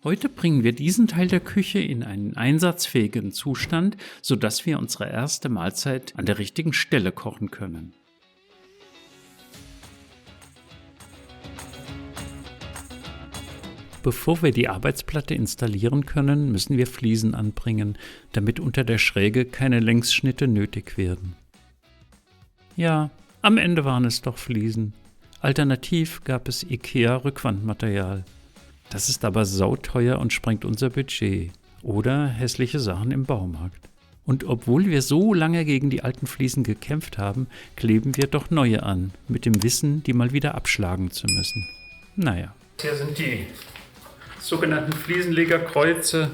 Heute bringen wir diesen Teil der Küche in einen einsatzfähigen Zustand, sodass wir unsere erste Mahlzeit an der richtigen Stelle kochen können. Bevor wir die Arbeitsplatte installieren können, müssen wir Fliesen anbringen, damit unter der Schräge keine Längsschnitte nötig werden. Ja, am Ende waren es doch Fliesen. Alternativ gab es IKEA-Rückwandmaterial. Das ist aber sauteuer und sprengt unser Budget. Oder hässliche Sachen im Baumarkt. Und obwohl wir so lange gegen die alten Fliesen gekämpft haben, kleben wir doch neue an, mit dem Wissen, die mal wieder abschlagen zu müssen. Naja. Hier sind die sogenannten Fliesenlegerkreuze.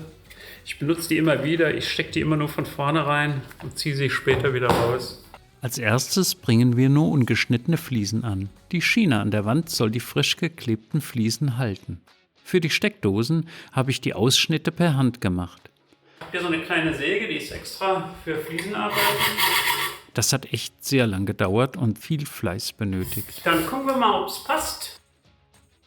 Ich benutze die immer wieder, ich stecke die immer nur von vorne rein und ziehe sie später wieder raus. Als erstes bringen wir nur ungeschnittene Fliesen an. Die Schiene an der Wand soll die frisch geklebten Fliesen halten. Für die Steckdosen habe ich die Ausschnitte per Hand gemacht. Ich habe hier so eine kleine Säge, die ist extra für Fliesenarbeit. Das hat echt sehr lang gedauert und viel Fleiß benötigt. Dann gucken wir mal, ob es passt.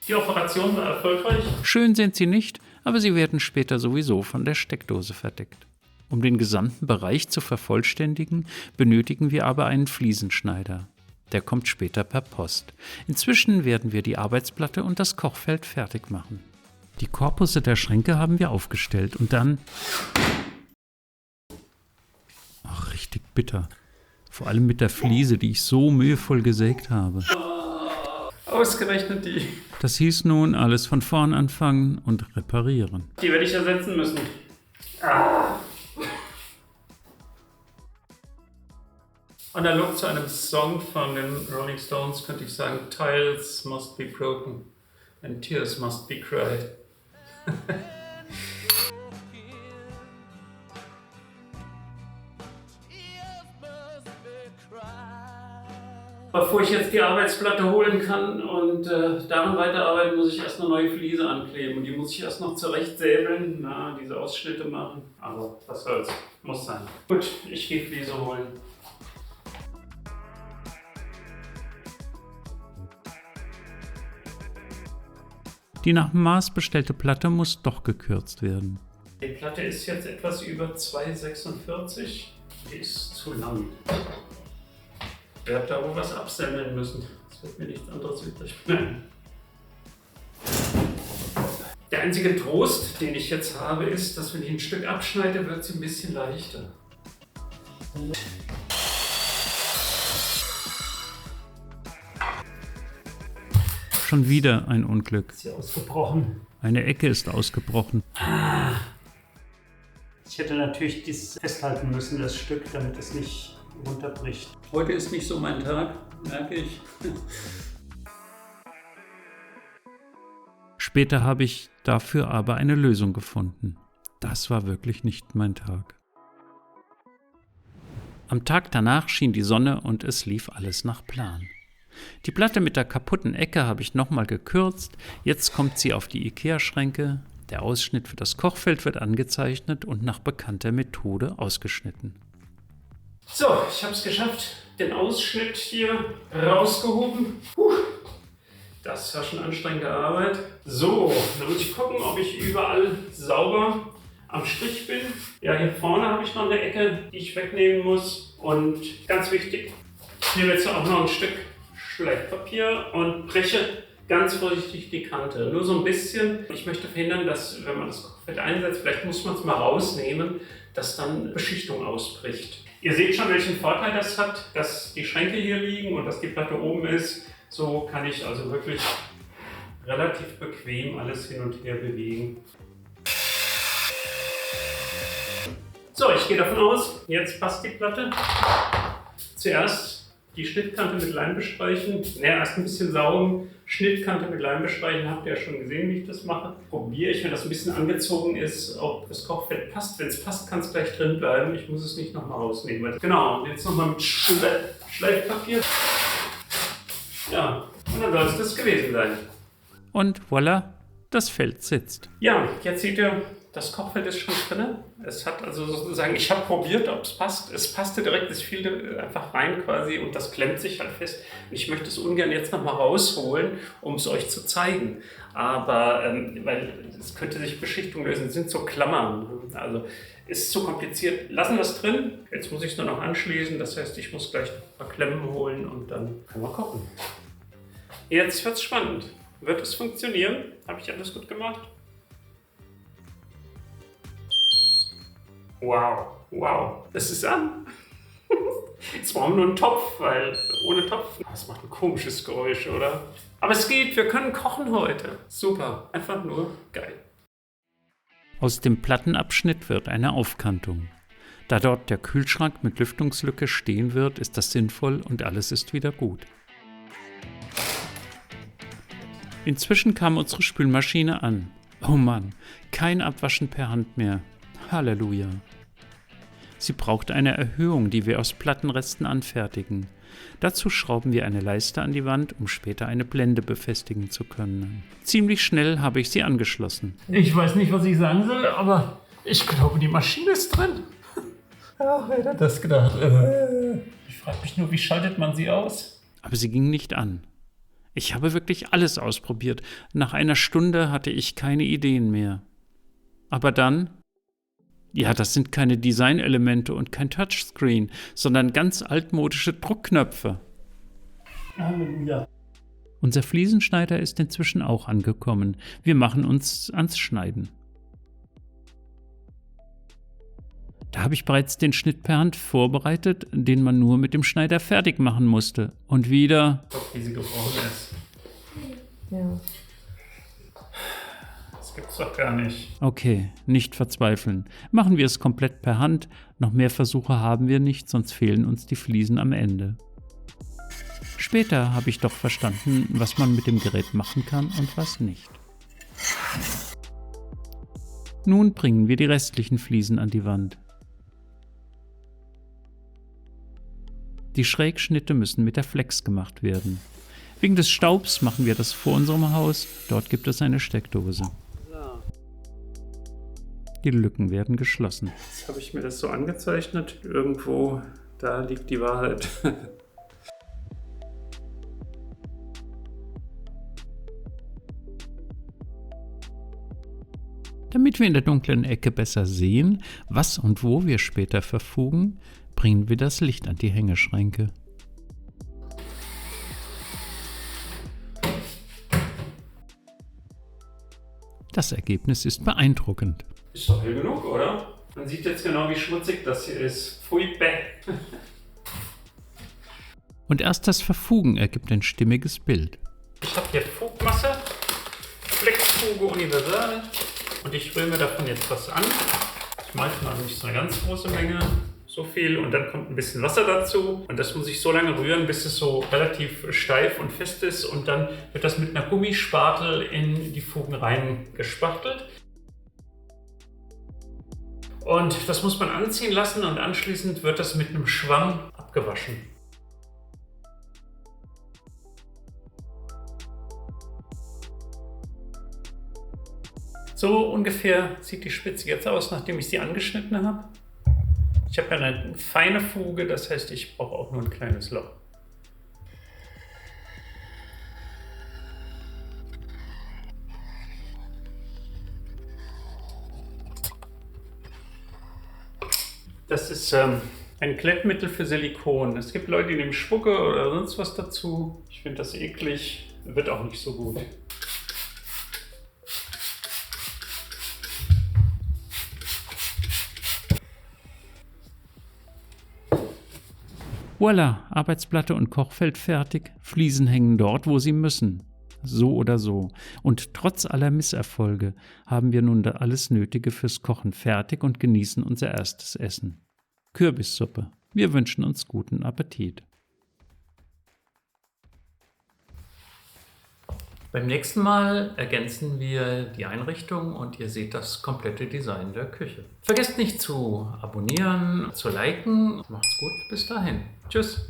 Die Operation war erfolgreich. Schön sind sie nicht, aber sie werden später sowieso von der Steckdose verdeckt. Um den gesamten Bereich zu vervollständigen, benötigen wir aber einen Fliesenschneider. Der kommt später per Post. Inzwischen werden wir die Arbeitsplatte und das Kochfeld fertig machen. Die Korpusse der Schränke haben wir aufgestellt und dann... Ach, richtig bitter. Vor allem mit der Fliese, die ich so mühevoll gesägt habe. Ausgerechnet die. Das hieß nun, alles von vorn anfangen und reparieren. Die werde ich ersetzen müssen. Analog zu einem Song von den Rolling Stones könnte ich sagen, Tiles must be broken and tears must be cried. Bevor ich jetzt die Arbeitsplatte holen kann und daran weiterarbeiten, muss ich erst eine neue Fliese ankleben. Und die muss ich erst noch zurechtsäbeln, diese Ausschnitte machen. Aber was soll's, muss sein. Gut, ich gehe Fliese holen. Die nach Maß bestellte Platte muss doch gekürzt werden. Die Platte ist jetzt etwas über 2,46. Die ist zu lang. Ich werde da wohl was absemmeln müssen. Es wird mir nichts anderes übrig bleiben. Der einzige Trost, den ich jetzt habe, ist, dass wenn ich ein Stück abschneide, wird sie ein bisschen leichter. Schon wieder ein Unglück. Ist sie ausgebrochen? Eine Ecke ist ausgebrochen. Ich hätte natürlich dies festhalten müssen, das Stück, damit es nicht runterbricht. Heute ist nicht so mein Tag, merke ich. Später habe ich dafür aber eine Lösung gefunden. Das war wirklich nicht mein Tag. Am Tag danach schien die Sonne und es lief alles nach Plan. Die Platte mit der kaputten Ecke habe ich nochmal gekürzt. Jetzt kommt sie auf die IKEA-Schränke. Der Ausschnitt für das Kochfeld wird angezeichnet und nach bekannter Methode ausgeschnitten. So, ich habe es geschafft. Den Ausschnitt hier rausgehoben. Das war schon anstrengende Arbeit. So, dann muss ich gucken, ob ich überall sauber am Strich bin. Ja, hier vorne habe ich noch eine Ecke, die ich wegnehmen muss. Und ganz wichtig, ich nehme jetzt auch noch ein Stück Schleifpapier und breche ganz vorsichtig die Kante. Nur so ein bisschen. Ich möchte verhindern, dass, wenn man das Kochfeld einsetzt, vielleicht muss man es mal rausnehmen, dass dann Beschichtung ausbricht. Ihr seht schon, welchen Vorteil das hat, dass die Schränke hier liegen und dass die Platte oben ist. So kann ich also wirklich relativ bequem alles hin und her bewegen. So, ich gehe davon aus, jetzt passt die Platte. Zuerst die Schnittkante mit Leim bestreichen. Erst ein bisschen saugen, Schnittkante mit Leim bestreichen. Habt ihr ja schon gesehen, wie ich das mache. Probiere ich, wenn das ein bisschen angezogen ist, ob das Kochfeld passt. Wenn es passt, kann es gleich drin bleiben. Ich muss es nicht nochmal rausnehmen. Genau, und jetzt nochmal mit Schleifpapier. Ja, und dann soll es das gewesen sein. Und voilà, Das Feld sitzt. Ja, jetzt seht ihr, das Kochfeld ist schon drin. Es hat also sozusagen, ich habe probiert, ob es passt. Es passte direkt, es fiel einfach rein quasi und das klemmt sich halt fest. Ich möchte es ungern jetzt nochmal rausholen, um es euch zu zeigen. Aber, weil es könnte sich Beschichtung lösen, es sind so Klammern. Also ist zu kompliziert. Lassen wir es drin. Jetzt muss ich es nur noch anschließen. Das heißt, ich muss gleich ein paar Klemmen holen und dann können wir kochen. Jetzt wird es spannend. Wird es funktionieren? Habe ich alles gut gemacht? Wow, es ist an. Jetzt brauchen wir nur einen Topf, weil ohne Topf, das macht ein komisches Geräusch, oder? Aber es geht, wir können kochen heute. Super, einfach nur geil. Aus dem Plattenabschnitt wird eine Aufkantung. Da dort der Kühlschrank mit Lüftungslücke stehen wird, ist das sinnvoll und alles ist wieder gut. Inzwischen kam unsere Spülmaschine an. Oh Mann, kein Abwaschen per Hand mehr. Halleluja. Sie braucht eine Erhöhung, die wir aus Plattenresten anfertigen. Dazu schrauben wir eine Leiste an die Wand, um später eine Blende befestigen zu können. Ziemlich schnell habe ich sie angeschlossen. Ich weiß nicht, was ich sagen soll, aber ich glaube, die Maschine ist drin. Ach, wer hätte das gedacht? Ich frage mich nur, wie schaltet man sie aus? Aber sie ging nicht an. Ich habe wirklich alles ausprobiert. Nach einer Stunde hatte ich keine Ideen mehr. Aber dann... Ja, das sind keine Designelemente und kein Touchscreen, sondern ganz altmodische Druckknöpfe. Halleluja. Unser Fliesenschneider ist inzwischen auch angekommen. Wir machen uns ans Schneiden. Da habe ich bereits den Schnitt per Hand vorbereitet, den man nur mit dem Schneider fertig machen musste. Und wieder... Guck, wie sie gebrochen ist. Ja. Das gibt's doch gar nicht. Okay, nicht verzweifeln. Machen wir es komplett per Hand. Noch mehr Versuche haben wir nicht, sonst fehlen uns die Fliesen am Ende. Später habe ich doch verstanden, was man mit dem Gerät machen kann und was nicht. Nun bringen wir die restlichen Fliesen an die Wand. Die Schrägschnitte müssen mit der Flex gemacht werden. Wegen des Staubs machen wir das vor unserem Haus. Dort gibt es eine Steckdose. Die Lücken werden geschlossen. Jetzt habe ich mir das so angezeichnet. Irgendwo, da liegt die Wahrheit. Damit wir in der dunklen Ecke besser sehen, was und wo wir später verfugen, bringen wir das Licht an die Hängeschränke. Das Ergebnis ist beeindruckend. Ist doch hell genug, oder? Man sieht jetzt genau, wie schmutzig das hier ist. Pfui, bäh. Und erst das Verfugen ergibt ein stimmiges Bild. Ich habe hier Fugmasse, Flexfuge Universal und ich rühre mir davon jetzt was an. Ich mache mal nicht so eine ganz große Menge, so viel und dann kommt ein bisschen Wasser dazu und das muss ich so lange rühren, bis es so relativ steif und fest ist und dann wird das mit einer Gummispatel in die Fugen reingespachtelt. Und das muss man anziehen lassen und anschließend wird das mit einem Schwamm abgewaschen. So ungefähr sieht die Spitze jetzt aus, nachdem ich sie angeschnitten habe. Ich habe ja eine feine Fuge, das heißt, ich brauche auch nur ein kleines Loch. Das ist ein Glättmittel für Silikon. Es gibt Leute, die nehmen Spucke oder sonst was dazu. Ich finde das eklig, wird auch nicht so gut. Voila, Arbeitsplatte und Kochfeld fertig, Fliesen hängen dort, wo sie müssen. So oder so. Und trotz aller Misserfolge haben wir nun da alles Nötige fürs Kochen fertig und genießen unser erstes Essen. Kürbissuppe. Wir wünschen uns guten Appetit. Beim nächsten Mal ergänzen wir die Einrichtung und ihr seht das komplette Design der Küche. Vergesst nicht zu abonnieren, zu liken. Macht's gut, bis dahin. Tschüss.